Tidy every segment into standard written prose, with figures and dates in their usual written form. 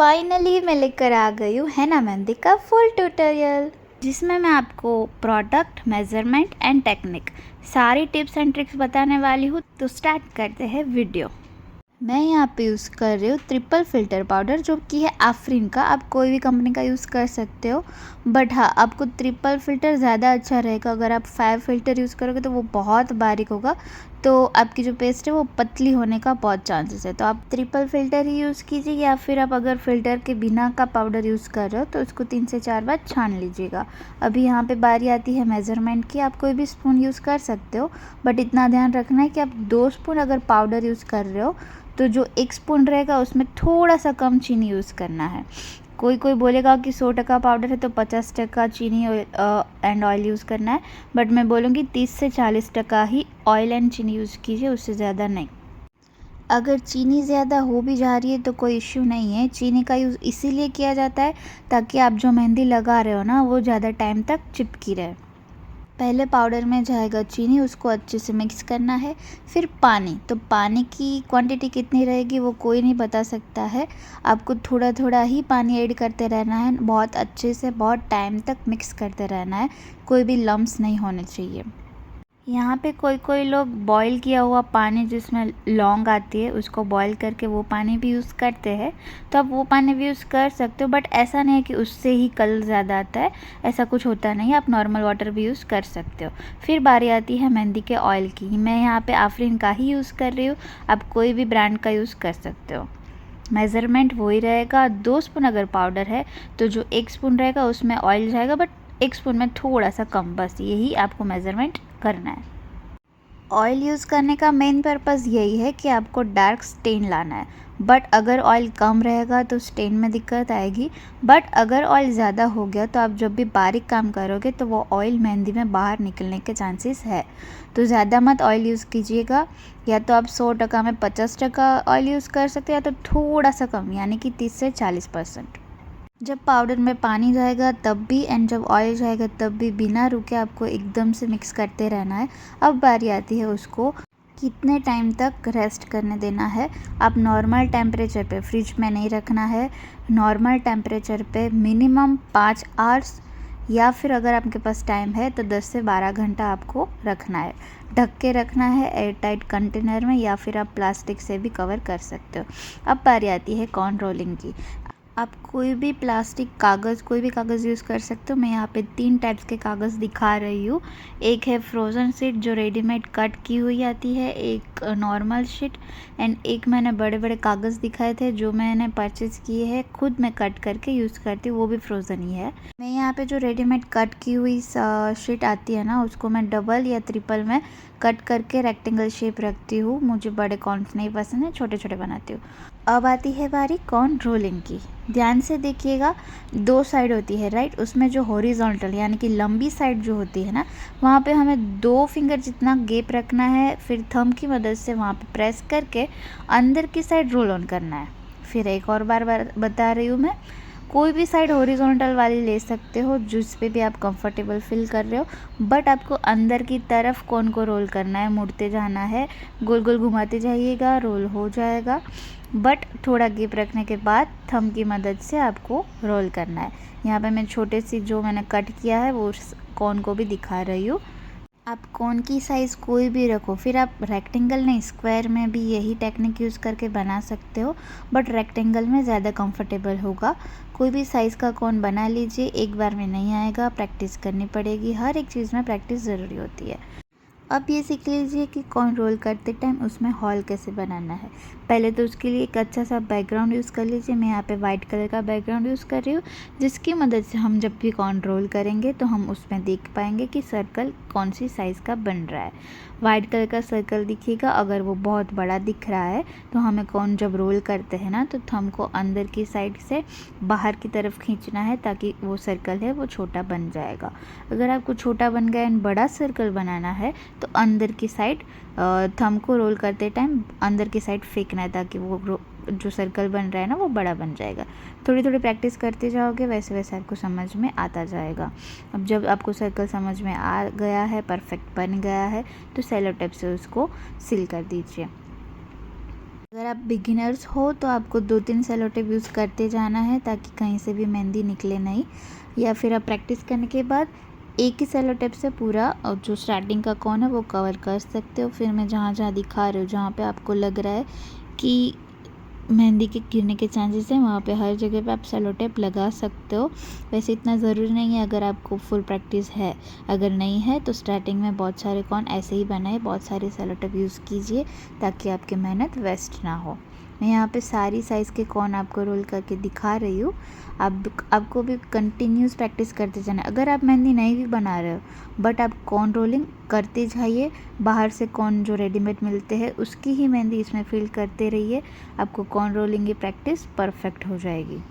Finally मैं लेकर आ गई हूँ हैना मेहंदी का फुल ट्यूटोरियल, जिसमें मैं आपको प्रोडक्ट, मेजरमेंट एंड टेक्निक सारी टिप्स एंड ट्रिक्स बताने वाली हूँ। तो स्टार्ट करते हैं वीडियो। मैं यहाँ पे यूज़ कर रही हूँ ट्रिपल फिल्टर पाउडर, जो कि है आफरीन का। आप कोई भी कंपनी का यूज़ कर सकते हो, बट हाँ, आपको ट्रिपल फिल्टर ज़्यादा अच्छा रहेगा। अगर आप 5 फिल्टर यूज़ करोगे तो वो बहुत बारीक होगा, तो आपकी जो पेस्ट है वो पतली होने का बहुत चांसेस है। तो आप ट्रिपल फिल्टर ही यूज़ कीजिए, या फिर आप अगर फिल्टर के बिना का पाउडर यूज़ कर रहे हो तो उसको 3 से 4 बार छान लीजिएगा। अभी यहाँ पे बारी आती है मेज़रमेंट की। आप कोई भी स्पून यूज़ कर सकते हो, बट इतना ध्यान रखना है कि आप 2 स्पून अगर पाउडर यूज़ कर रहे हो तो जो 1 स्पून रहेगा उसमें थोड़ा सा कम चीनी यूज़ करना है। कोई बोलेगा कि 100% पाउडर है तो 50% चीनी एंड ऑयल यूज़ करना है, बट मैं बोलूँगी 30 से 40% ही ऑयल एंड चीनी यूज़ कीजिए, उससे ज़्यादा नहीं। अगर चीनी ज़्यादा हो भी जा रही है तो कोई इश्यू नहीं है। चीनी का यूज़ इसीलिए किया जाता है ताकि आप जो मेहंदी लगा रहे हो ना, वो ज़्यादा टाइम तक चिपकी रहे। पहले पाउडर में जाएगा चीनी, उसको अच्छे से मिक्स करना है। फिर पानी, तो पानी की क्वांटिटी कितनी रहेगी वो कोई नहीं बता सकता है। आपको थोड़ा थोड़ा ही पानी ऐड करते रहना है, बहुत अच्छे से बहुत टाइम तक मिक्स करते रहना है। कोई भी लम्स नहीं होने चाहिए। यहाँ पे कोई लोग बॉईल किया हुआ पानी, जिसमें लौंग आती है, उसको बॉईल करके वो पानी भी यूज़ करते हैं। तो आप वो पानी भी यूज़ कर सकते हो, बट ऐसा नहीं है कि उससे ही कलर ज़्यादा आता है, ऐसा कुछ होता नहीं है। आप नॉर्मल वाटर भी यूज़ कर सकते हो। फिर बारी आती है मेहंदी के ऑयल की। मैं यहाँ पे आफरीन का ही यूज़ कर रही हूँ, आप कोई भी ब्रांड का यूज़ कर सकते हो। मेज़रमेंट वही रहेगा। 2 स्पून अगर पाउडर है तो जो 1 स्पून रहेगा उसमें ऑयल जाएगा, बट 1 स्पून में थोड़ा सा कम, बस यही आपको मेज़रमेंट करना है। ऑयल यूज़ करने का मेन पर्पज़ यही है कि आपको डार्क स्टेन लाना है, बट अगर ऑयल कम रहेगा तो स्टेन में दिक्कत आएगी। बट अगर ऑयल ज़्यादा हो गया तो आप जब भी बारीक काम करोगे तो वो ऑयल मेहंदी में बाहर निकलने के चांसेस है। तो ज़्यादा मत ऑयल यूज़ कीजिएगा। या तो आप 100% में 50% ऑयल यूज़ कर सकते हो, या तो थोड़ा सा कम, यानी कि 30 से 40%। जब पाउडर में पानी जाएगा तब भी, एंड जब ऑयल जाएगा तब भी, बिना रुके आपको एकदम से मिक्स करते रहना है। अब बारी आती है उसको कितने टाइम तक रेस्ट करने देना है। आप नॉर्मल टेम्परेचर पे, फ्रिज में नहीं रखना है, नॉर्मल टेम्परेचर पे मिनिमम 5 आवर्स, या फिर अगर आपके पास टाइम है तो 10 से 12 घंटा आपको रखना है। ढक के रखना है एयर टाइट कंटेनर में, या फिर आप प्लास्टिक से भी कवर कर सकते हो। अब बारी आती है कॉर्न रोलिंग की। आप कोई भी प्लास्टिक, कागज़, कोई भी कागज़ यूज़ कर सकते हो। मैं यहाँ पे 3 टाइप्स के कागज़ दिखा रही हूँ। एक है फ्रोज़न शीट जो रेडीमेड कट की हुई आती है, एक नॉर्मल शीट, एंड एक मैंने बड़े बड़े कागज़ दिखाए थे जो मैंने परचेज़ किए हैं, खुद मैं कट करके यूज़ करती हूँ, वो भी फ्रोज़न ही है। मैं यहाँ पे जो रेडीमेड कट की हुई शीट आती है ना, उसको मैं डबल या ट्रिपल में कट करके रेक्टेंगल शेप रखती हूँ। मुझे बड़े कॉर्न्स नहीं पसंद है, छोटे छोटे बनाती हूँ। अब आती है बारी कॉर्न रोलिंग की। ध्यान से देखिएगा, 2 साइड होती है, राइट। उसमें जो हॉरिजॉन्टल यानी कि लंबी साइड जो होती है ना, वहाँ पे हमें 2 फिंगर जितना गैप रखना है। फिर थंब की मदद से वहाँ पे प्रेस करके अंदर की साइड रोल ऑन करना है। फिर एक और बार बता रही हूँ मैं, कोई भी साइड हॉरिजॉन्टल वाली ले सकते हो जिस पे भी आप कंफर्टेबल फील कर रहे हो, बट आपको अंदर की तरफ कोन को रोल करना है, मुड़ते जाना है, गोल गोल घुमाते जाइएगा, रोल हो जाएगा। बट थोड़ा गैप रखने के बाद थंब की मदद से आपको रोल करना है। यहाँ पे मैं छोटे सी जो मैंने कट किया है वो कोन को भी दिखा रही हूँ। आप कोन की साइज़ कोई भी रखो, फिर आप रेक्टेंगल नहीं, स्क्वायर में भी यही टेक्निक यूज़ करके बना सकते हो, बट रेक्टेंगल में ज़्यादा कंफर्टेबल होगा। कोई भी साइज़ का कोन बना लीजिए, एक बार में नहीं आएगा, प्रैक्टिस करनी पड़ेगी। हर एक चीज़ में प्रैक्टिस ज़रूरी होती है। अब ये सीख लीजिए कि कॉर्न रोल करते टाइम उसमें हॉल कैसे बनाना है। पहले तो उसके लिए एक अच्छा सा बैकग्राउंड यूज़ कर लीजिए। मैं यहाँ पे वाइट कलर का बैकग्राउंड यूज़ कर रही हूँ, जिसकी मदद से हम जब भी कॉर्न रोल करेंगे तो हम उसमें देख पाएंगे कि सर्कल कौन सी साइज़ का बन रहा है। वाइट कलर का सर्कल दिखेगा। अगर वो बहुत बड़ा दिख रहा है तो हमें कॉर्न जब रोल करते हैं ना, तो थंब को अंदर की साइड से बाहर की तरफ खींचना है, ताकि वो सर्कल है वो छोटा बन जाएगा। अगर आपको छोटा बन गया एंड बड़ा सर्कल बनाना है तो अंदर की साइड थंब को रोल करते टाइम अंदर की साइड फेंकना है, ताकि वो जो सर्कल बन रहा है ना वो बड़ा बन जाएगा। थोड़ी थोड़ी प्रैक्टिस करते जाओगे, वैसे वैसे आपको समझ में आता जाएगा। अब जब आपको सर्कल समझ में आ गया है, परफेक्ट बन गया है, तो सेलो टेप से उसको सील कर दीजिए। अगर आप बिगिनर्स हो तो आपको 2-3 सेलो टेप यूज़ करते जाना है ताकि कहीं से भी मेहंदी निकले नहीं, या फिर आप प्रैक्टिस करने के बाद एक ही सेलो टेप से पूरा जो स्टार्टिंग का कॉर्नर है वो कवर कर सकते हो। फिर मैं जहाँ जहाँ दिखा रही हूँ, जहाँ पे आपको लग रहा है कि मेहंदी के गिरने के चांसेस हैं, वहाँ पे हर जगह पे आप सेलो टेप लगा सकते हो। वैसे इतना ज़रूरी नहीं है अगर आपको फुल प्रैक्टिस है। अगर नहीं है तो स्टार्टिंग में बहुत सारे कॉर्न ऐसे ही बनाए, बहुत सारे सेलो टेप यूज़ कीजिए ताकि आपकी मेहनत वेस्ट ना हो। मैं यहाँ पे सारी साइज़ के कॉर्न आपको रोल करके दिखा रही हूँ। आपको भी कंटिन्यूस प्रैक्टिस करते जाना। अगर आप मेहंदी नहीं भी बना रहे हो बट आप कॉर्न रोलिंग करते जाइए, बाहर से कॉर्न जो रेडीमेड मिलते हैं उसकी ही मेहंदी इसमें फिल करते रहिए, आपको कॉर्न रोलिंग की प्रैक्टिस परफेक्ट हो जाएगी।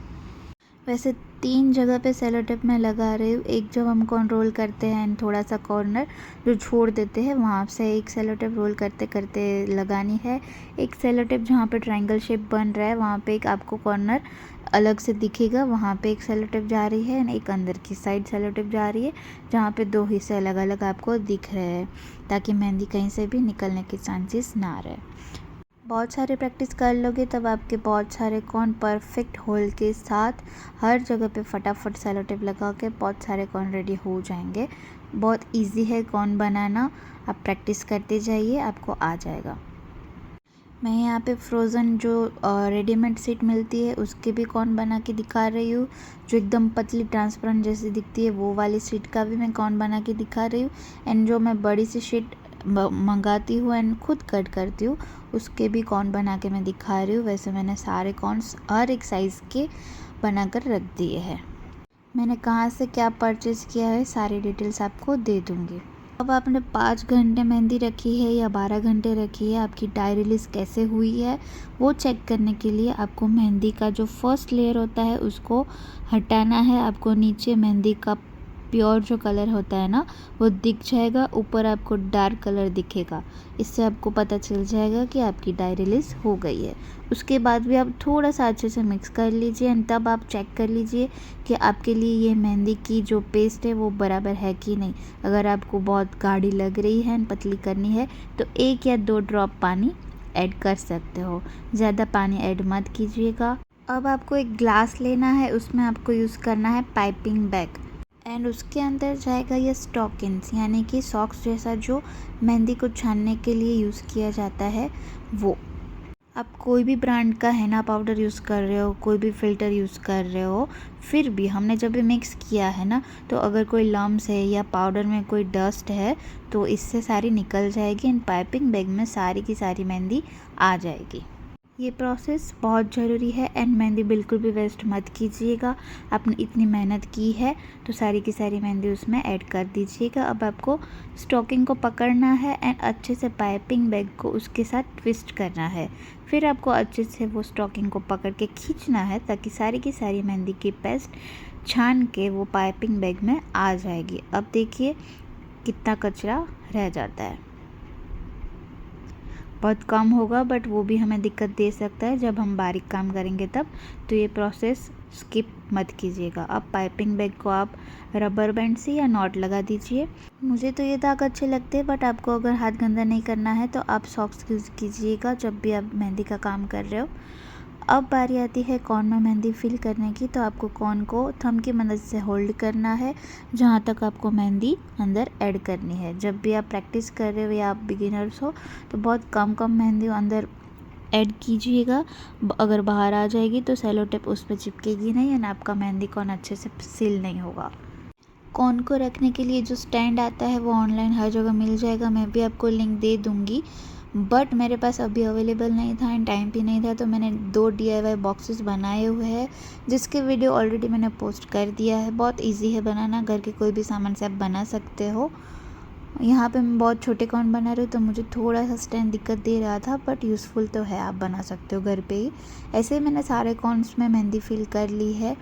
वैसे 3 जगह पे सेलो टेप मैं लगा रही हूँ। एक जब हम कॉर्न रोल करते हैं एंड थोड़ा सा कॉर्नर जो छोड़ देते हैं वहाँ से एक सेलो टेप रोल करते करते लगानी है। एक सेलो टेप जहाँ पे ट्रायंगल शेप बन रहा है वहाँ पे एक आपको कॉर्नर अलग से दिखेगा, वहाँ पे एक सेलो टेप जा रही है एंड एक अंदर की साइड सेलो टेप जा रही है, जहाँ पे 2 हिस्से अलग अलग आपको दिख रहे हैं ताकि मेहंदी कहीं से भी निकलने के चांसेस ना रहे। बहुत सारे प्रैक्टिस कर लोगे तब आपके बहुत सारे कॉर्न परफेक्ट होल के साथ हर जगह पे फटाफट सेलो टेप लगा के बहुत सारे कॉर्न रेडी हो जाएंगे। बहुत इजी है कॉर्न बनाना, आप प्रैक्टिस करते जाइए, आपको आ जाएगा। मैं यहाँ पे फ्रोज़न जो रेडीमेड शीट मिलती है उसके भी कॉर्न बना के दिखा रही हूँ। जो एकदम पतली ट्रांसपेरेंट जैसी दिखती है वो वाली शीट का भी मैं कॉर्न बना के दिखा रही हूँ। एंड जो मैं बड़ी सी शीट मंगाती हूँ एंड खुद कट करती हूँ उसके भी कॉर्न बना के मैं दिखा रही हूँ। वैसे मैंने सारे कॉर्न्स हर एक साइज़ के बना कर रख दिए हैं। मैंने कहाँ से क्या परचेज़ किया है सारी डिटेल्स आपको दे दूँगी। अब आपने 5 घंटे मेहंदी रखी है या 12 घंटे रखी है, आपकी डाई रिलीज़ कैसे हुई है वो चेक करने के लिए आपको मेहंदी का जो फर्स्ट लेयर होता है उसको हटाना है। आपको नीचे मेहंदी का प्योर जो कलर होता है ना वो दिख जाएगा, ऊपर आपको डार्क कलर दिखेगा। इससे आपको पता चल जाएगा कि आपकी डाई रिलीज़ हो गई है। उसके बाद भी आप थोड़ा सा अच्छे से मिक्स कर लीजिए एंड तब आप चेक कर लीजिए कि आपके लिए ये मेहंदी की जो पेस्ट है वो बराबर है कि नहीं। अगर आपको बहुत गाढ़ी लग रही है एंड पतली करनी है तो 1 या 2 ड्रॉप पानी ऐड कर सकते हो, ज़्यादा पानी ऐड मत कीजिएगा। अब आपको एक ग्लास लेना है, उसमें आपको यूज़ करना है पाइपिंग बैग एंड उसके अंदर जाएगा ये स्टॉकिन्स यानी कि सॉक्स जैसा जो मेहंदी को छानने के लिए यूज़ किया जाता है वो। आप कोई भी ब्रांड का हेना पाउडर यूज़ कर रहे हो, कोई भी फ़िल्टर यूज़ कर रहे हो, फिर भी हमने जब भी मिक्स किया है ना तो अगर कोई लम्स है या पाउडर में कोई डस्ट है तो इससे सारी निकल जाएगी एंड पाइपिंग बैग में सारी की सारी मेहंदी आ जाएगी। ये प्रोसेस बहुत ज़रूरी है एंड मेहंदी बिल्कुल भी वेस्ट मत कीजिएगा। आपने इतनी मेहनत की है तो सारी की सारी मेहंदी उसमें ऐड कर दीजिएगा। अब आपको स्टॉकिंग को पकड़ना है एंड अच्छे से पाइपिंग बैग को उसके साथ ट्विस्ट करना है। फिर आपको अच्छे से वो स्टॉकिंग को पकड़ के खींचना है ताकि सारी की सारी मेहंदी की पेस्ट छान के वो पाइपिंग बैग में आ जाएगी। अब देखिए कितना कचरा रह जाता है, बहुत कम होगा बट वो भी हमें दिक्कत दे सकता है जब हम बारीक काम करेंगे तब। तो ये प्रोसेस स्किप मत कीजिएगा। अब पाइपिंग बैग को आप रबर बैंड से या नॉट लगा दीजिए। मुझे तो ये दाग अच्छे लगते हैं बट आपको अगर हाथ गंदा नहीं करना है तो आप सॉक्स यूज़ कीजिएगा जब भी आप मेहंदी का काम कर रहे हो। अब बारी आती है कॉर्न में मेहंदी फिल करने की। तो आपको कॉर्न को थंब की मदद से होल्ड करना है जहाँ तक आपको मेहंदी अंदर ऐड करनी है। जब भी आप प्रैक्टिस कर रहे हो या आप बिगिनर्स हो तो बहुत कम मेहंदी अंदर ऐड कीजिएगा। अगर बाहर आ जाएगी तो सेलो टेप उस पर चिपकेगी नहीं एंड आपका मेहंदी कॉर्न अच्छे से सील नहीं होगा। कॉर्न को रखने के लिए जो स्टैंड आता है वो ऑनलाइन हर जगह मिल जाएगा, मैं भी आपको लिंक दे दूँगी। बट मेरे पास अभी अवेलेबल नहीं था एंड टाइम भी नहीं था तो मैंने 2 DIY बॉक्सेस बनाए हुए हैं जिसके वीडियो ऑलरेडी मैंने पोस्ट कर दिया है। बहुत इजी है बनाना, घर के कोई भी सामान से आप बना सकते हो। यहाँ पे मैं बहुत छोटे कॉर्न बना रही हूँ तो मुझे थोड़ा सा स्टैंड दिक्कत दे रहा था बट यूज़फुल तो है, आप बना सकते हो घर पे ही। ऐसे ही मैंने सारे कॉर्न्स में मेहंदी फिल कर ली है।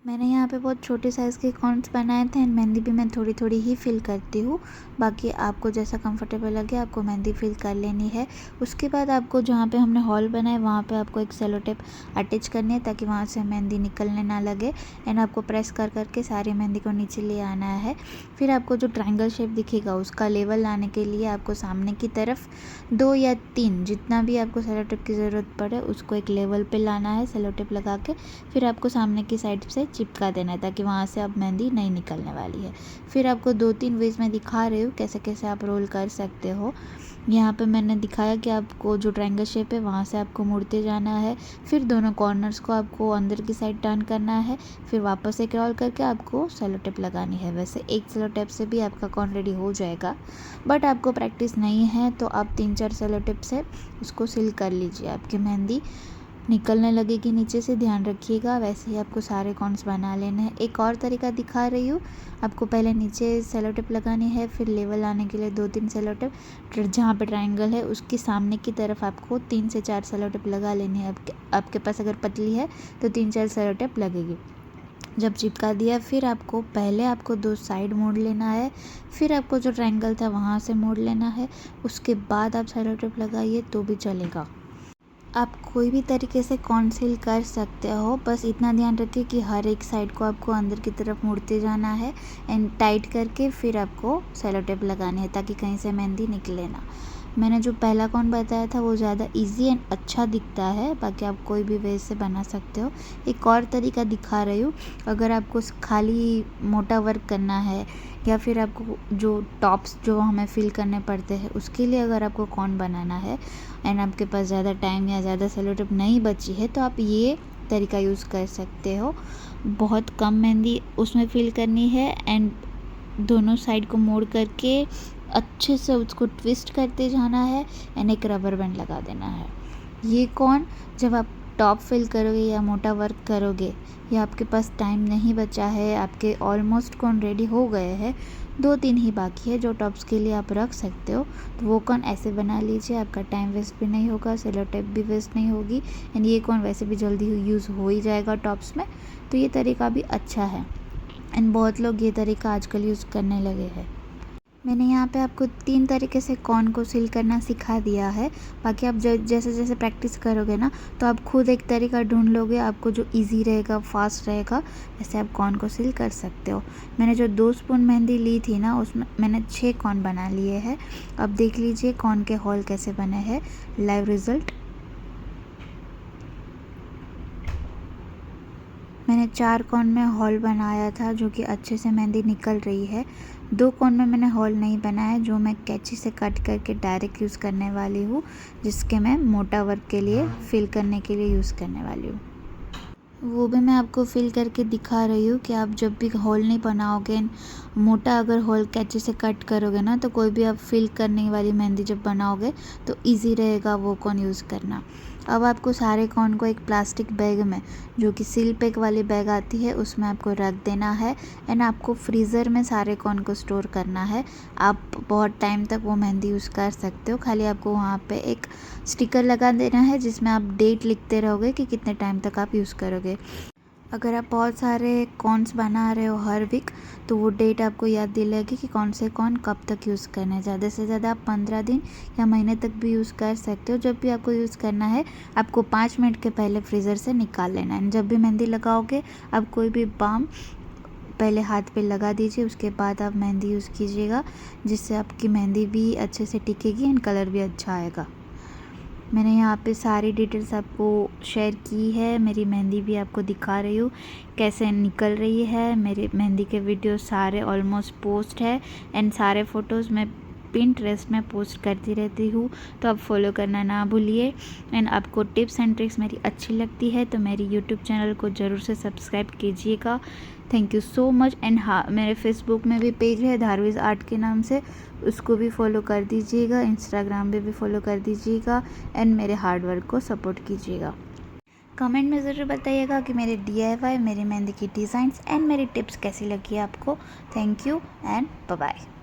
मैंने यहाँ पे बहुत छोटे साइज़ के कॉर्न्स बनाए थे एंड मेहंदी भी मैं थोड़ी थोड़ी ही फिल करती हूँ। बाकी आपको जैसा कंफर्टेबल लगे आपको मेहंदी फिल कर लेनी है। उसके बाद आपको जहाँ पे हमने हॉल बनाया वहाँ पे आपको एक सेलो टेप अटैच करनी है ताकि वहाँ से मेहंदी निकलने ना लगे एंड आपको प्रेस कर करके सारी मेहंदी को नीचे ले आना है। फिर आपको जो ट्रायंगल शेप दिखेगा उसका लेवल लाने के लिए आपको सामने की तरफ 2 या 3 जितना भी आपको सेलो टेप की ज़रूरत पड़े उसको एक लेवल पे लाना है सेलो टेप लगा के। फिर आपको सामने की साइड से चिपका देना है ताकि वहाँ से अब मेहंदी नहीं निकलने वाली है। फिर आपको 2-3 वेज में दिखा रही हूँ कैसे कैसे आप रोल कर सकते हो। यहाँ पे मैंने दिखाया कि आपको जो ट्रायंगल शेप है वहाँ से आपको मुड़ते जाना है। फिर दोनों कॉर्नर्स को आपको अंदर की साइड टर्न करना है। फिर वापस एक रोल करके आपको सेलो टेप लगानी है। वैसे एक सेलो टेप से भी आपका कॉर्न रेडी हो जाएगा, बट आपको प्रैक्टिस नहीं है तो आप 3-4 सेलो टेप से उसको सील कर लीजिए। आपकी मेहंदी निकलने लगेगी नीचे से, ध्यान रखिएगा। वैसे ही आपको सारे कॉर्न्स बना लेने हैं। एक और तरीका दिखा रही हूँ। आपको पहले नीचे सेलो टेप लगानी है, फिर लेवल आने के लिए 2-3 सेलो टेप जहाँ पे ट्रायंगल है उसके सामने की तरफ आपको 3 से 4 सेलो टेप लगा लेनी है। आपके पास अगर पतली है तो 3-4 सेलो टेप लगेगी। जब चिपका दिया फिर आपको पहले आपको 2 साइड मोड़ लेना है। फिर आपको जो ट्रायंगल था वहाँ से मोड़ लेना है। उसके बाद आप सेलो टेप लगाइए तो भी चलेगा। आप कोई भी तरीके से कॉन्सील कर सकते हो, बस इतना ध्यान रखिए कि हर एक साइड को आपको अंदर की तरफ मुड़ते जाना है एंड टाइट करके फिर आपको सेलो टेप लगानी है ताकि कहीं से मेहंदी निकले ना। मैंने जो पहला कॉर्न बताया था वो ज़्यादा इजी एंड अच्छा दिखता है, बाकी आप कोई भी वे से बना सकते हो। एक और तरीका दिखा रही हूँ। अगर आपको खाली मोटा वर्क करना है या फिर आपको जो टॉप्स जो हमें फिल करने पड़ते हैं उसके लिए अगर आपको कॉर्न बनाना है एंड आपके पास ज़्यादा टाइम या ज़्यादा सेलो टेप नहीं बची है तो आप ये तरीका यूज़ कर सकते हो। बहुत कम मेहंदी उसमें फिल करनी है एंड दोनों साइड को मोड़ करके अच्छे से उसको ट्विस्ट करते जाना है एंड एक रबर बैंड लगा देना है। ये कॉर्न जब आप टॉप फिल करोगे या मोटा वर्क करोगे या आपके पास टाइम नहीं बचा है, आपके ऑलमोस्ट कॉर्न रेडी हो गए हैं, 2-3 ही बाकी है जो टॉप्स के लिए आप रख सकते हो, तो वो कॉर्न ऐसे बना लीजिए। आपका टाइम वेस्ट भी नहीं होगा, सेलो टेप भी वेस्ट नहीं होगी एंड ये कॉर्न वैसे भी जल्दी यूज़ हो ही जाएगा टॉप्स में। तो ये तरीका भी अच्छा है एंड बहुत लोग ये तरीका आजकल यूज़ करने लगे हैं। मैंने यहाँ पे आपको 3 तरीके से कॉर्न को सील करना सिखा दिया है। बाकी आप जैसे जैसे प्रैक्टिस करोगे ना तो आप खुद एक तरीका ढूंढ लोगे आपको जो इजी रहेगा, फास्ट रहेगा, वैसे आप कॉर्न को सील कर सकते हो। मैंने जो 2 स्पून मेहंदी ली थी ना उसमें मैंने 6 कॉर्न बना लिए हैं। अब देख लीजिए कॉर्न के हॉल कैसे बने हैं, लाइव रिज़ल्ट। मैंने 4 कॉर्न में हॉल बनाया था जो कि अच्छे से मेहंदी निकल रही है। 2 कॉर्न में मैंने हॉल नहीं बनाया जो मैं कैंची से कट करके डायरेक्ट यूज़ करने वाली हूँ, जिसके मैं मोटा वर्क के लिए फिल करने के लिए यूज़ करने वाली हूँ। वो भी मैं आपको फिल करके दिखा रही हूँ कि आप जब भी हॉल नहीं बनाओगे, मोटा अगर हॉल कैंची से कट करोगे ना तो कोई भी आप फिल करने वाली मेहंदी जब बनाओगे तो इजी रहेगा वो कॉर्न यूज़ करना। अब आपको सारे कॉर्न को एक प्लास्टिक बैग में, जो कि सील पैक वाली बैग आती है, उसमें आपको रख देना है एंड आपको फ्रीज़र में सारे कॉर्न को स्टोर करना है। आप बहुत टाइम तक वो मेहंदी यूज़ कर सकते हो। खाली आपको वहाँ पे एक स्टिकर लगा देना है जिसमें आप डेट लिखते रहोगे कि कितने टाइम तक आप यूज़ करोगे। अगर आप बहुत सारे कॉर्न्स बना रहे हो हर वीक तो वो डेट आपको याद दिलाएगी कि कौन से कॉर्न कब तक यूज़ करना है। ज़्यादा से ज़्यादा आप 15 दिन या महीने तक भी यूज़ कर सकते हो। जब भी आपको यूज़ करना है आपको 5 मिनट के पहले फ्रीज़र से निकाल लेना है। जब भी मेहंदी लगाओगे आप कोई भी बाम पहले हाथ पे लगा दीजिए, उसके बाद आप मेहंदी यूज़ कीजिएगा, जिससे आपकी मेहंदी भी अच्छे से टिकेगी एंड कलर भी अच्छा आएगा। मैंने यहाँ पे सारी डिटेल्स आपको शेयर की है। मेरी मेहंदी भी आपको दिखा रही हूँ कैसे निकल रही है। मेरे मेहंदी के वीडियो सारे ऑलमोस्ट पोस्ट है एंड सारे फ़ोटोज़ मैं पिंटरेस्ट में पोस्ट करती रहती हूँ, तो आप फॉलो करना ना भूलिए। एंड आपको टिप्स एंड ट्रिक्स मेरी अच्छी लगती है तो मेरी यूट्यूब चैनल को ज़रूर से सब्सक्राइब कीजिएगा। Thank you so much. And हाँ, मेरे फेसबुक में भी पेज है धारवीज़ आर्ट के नाम से, उसको भी फॉलो कर दीजिएगा। इंस्टाग्राम पे भी फॉलो कर दीजिएगा एंड मेरे हार्ड वर्क को सपोर्ट कीजिएगा। कमेंट में ज़रूर बताइएगा कि मेरे DIY, मेरी मेहंदी की डिज़ाइंस एंड मेरी टिप्स कैसी लगी आपको। Thank you and bye bye.